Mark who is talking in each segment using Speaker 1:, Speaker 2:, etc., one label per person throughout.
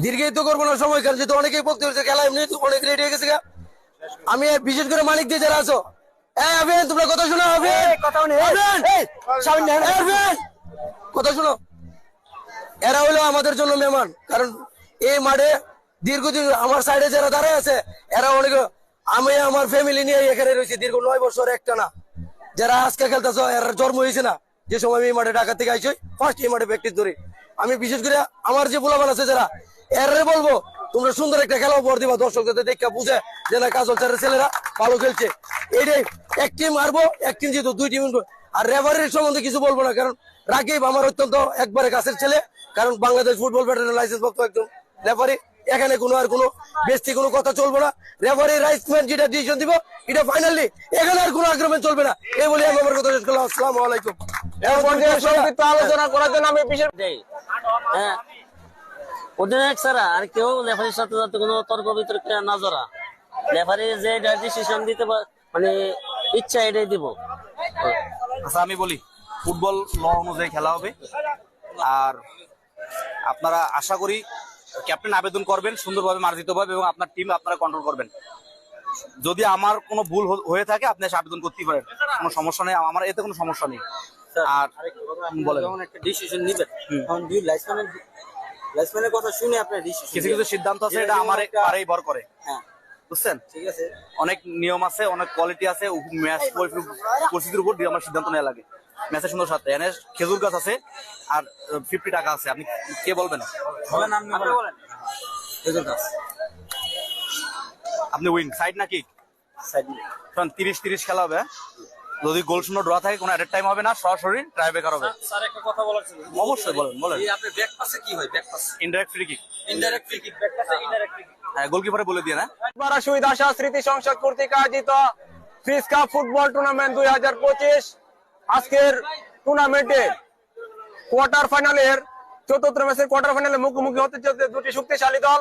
Speaker 1: দীর্ঘায়িত করবো না সময়, কারণ যেহেতু অনেকেই বলতে হচ্ছে খেলা এমনি অনেক রেডি হয়ে গেছে। আমি বিশেষ করে মালিক দিয়ে যারা আছো, তোমরা কথা শোনো, কথা শোনো। এরা হলো আমাদের জন্য মেহমান, কারণ এই মাঠে দীর্ঘদিন আমার সাইডে যারা দাঁড়ায় আছে এরা অনেক, আমি আমার ফ্যামিলি নিয়ে এখানে রয়েছি দীর্ঘ 9 বছর একটা না। যারা আজকে খেলতেছো এর জন্ম হয়েছে না যে সময় আমি এই মাঠে ঢাকা থেকে আইছি, ফার্স্ট এই মাঠে প্র্যাকটিস ধরি। আমি বিশেষ করে আমার যে পোলাপান আছে যারা, এরে বলবো তোমরা সুন্দর একটা খেলা উপহার দিবা, দর্শকদের দেখে বুঝে যে না কাজল চারের ছেলেরা ভালো খেলছে। এইটাই, এক টিম হারবো এক টিম জিতো, 2 টিম। আর রেফারির সম্বন্ধে কিছু বলবো না, কারণ রাকিব আমার অত্যন্ত একবারে কাছের ছেলে, কারণ বাংলাদেশ ফুটবল ফেডারেশন লাইসেন্স ভুক্ত একজন রেফারি। এখানে কোনো আর কোনো বেশি কোনো কথা চলবে না। রেফারি রাইটসম্যান যেটা ডিসিশন দিব এটা ফাইনালি, এখানে আর কোনো আগ্রহমেন্ট চলবে না। এই বলে আমি আমার কথা শেষ করলাম। আসসালামু আলাইকুম।
Speaker 2: আলোচনা করার জন্য আমি বিশেষ অধিনায়ক ছাড়া আর কেউ রেফারির সাথে যাতে কোনো তর্ক বিতর্কে না জড়া, রেফারি যে ডিসিশন দিতে মানে ইচ্ছা এটাই দিব।
Speaker 3: আচ্ছা আমি বলি, ফুটবল ল অনুযায়ী খেলা হবে। আর আপনারা আশা করি ক্যাপ্টেন আবেদন করবেন সুন্দরভাবে, মার্জিতভাবে, এবং আপনার টিম আপনারা কন্ট্রোল করবেন। যদি আমার কোনো ভুল হয়ে থাকে আপনি এসে আবেদন করতেই পারেন, কোনো সমস্যা নেই, আমার এতে কোনো সমস্যা নেই। আর বলেন,
Speaker 2: একটা ডিসিশন নিবেন, তখন দুই লাইসম্যানের কথা শুনে আপনার ডিসিশন,
Speaker 3: কিছু কিছু সিদ্ধান্ত আছে এটা আমার পারেই ভর করে।
Speaker 2: হ্যাঁ
Speaker 3: বুঝছেন?
Speaker 2: ঠিক আছে,
Speaker 3: অনেক নিয়ম আছে, অনেক কোয়ালিটি আছে, ম্যাচ পরিস্থিতির উপর দিয়ে আমার সিদ্ধান্ত নেওয়া লাগে। ম্যাচের সুন্দর সাথে এনে খেজুর গাছ আছে আর 50 টাকা আছে। আপনি কে বলবেন?
Speaker 2: খেজুর গাছ।
Speaker 3: আপনি উইন সাইড নাকি 30-30 খেলা হবে। যদি গোল শূন্য ড্র থাকে কোনো অ্যাডেড টাইম হবে না, সরাসরি টাই ব্রেকার হবে।
Speaker 2: স্যার একটা কথা বলার ছিল।
Speaker 3: অবশ্যই বলেন।
Speaker 2: এই আপনি ব্যাক পাসে কি হয়? Back pass
Speaker 3: indirect free kick.
Speaker 2: Indirect free kick, back পাসে ইনডাইরেক্ট ফ্রি কিক।
Speaker 3: হ্যাঁ, গোলকিপারে বলে দিয়ে না।
Speaker 4: শহীদ আশা স্মৃতি সংসদ কর্তৃক আয়োজিত ফ্রিজ কাপ ফুটবল টুর্নামেন্ট 2025 আজকের টুর্নামেন্টের কোয়ার্টার ফাইনালের চতুর্থ ম্যাচের কোয়ার্টার ফাইনালে মুখোমুখি হতে চলেছে দুটি শক্তিশালী দল,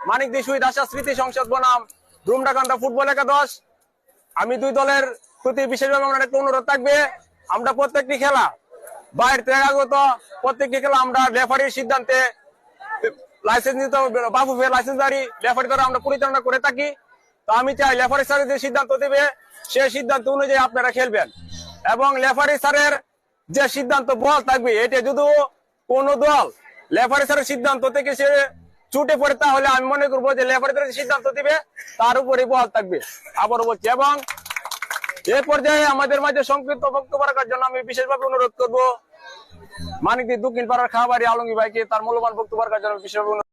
Speaker 4: মানিকদি শহীদ আশা স্মৃতি সংসদ বনাম ডুমডাকান্দা ফুটবল একাদশ। আমি দুই দলের প্রতি বিশেষভাবে আমার একটা অনুরোধ থাকবে, আমরা প্রত্যেকটি খেলা বাইরে থেকে আগত প্রত্যেকটি খেলা আমরা রেফারির সিদ্ধান্তে লাইসেন্স নিতে বাবু লাইসেন্সধারী রেফারি দ্বারা আমরা পরিচালনা করে থাকি। তো আমি চাই রেফারি স্যার যে সিদ্ধান্ত দেবে সেই সিদ্ধান্ত অনুযায়ী আপনারা খেলবেন, এবং রেফারি স্যারের যে সিদ্ধান্ত বল থাকবে, এটা যদি কোন দল রেফারি স্যারের সিদ্ধান্ত থেকে সে ছুটে পড়ে তাহলে আমি মনে করবো যে রেফারি যে সিদ্ধান্ত দিবে তার উপরে বল থাকবে। আবারও বলছি, এবং এ পর্যায়ে আমাদের মাঝে সংক্ষিপ্ত বক্তব্য রাখার জন্য আমি বিশেষভাবে অনুরোধ করবো মানিকদি দক্ষিণ পাড়ার খাবারি আলমগীর ভাইকে তার মূল্যবান বক্তব্য রাখার জন্য বিশেষভাবে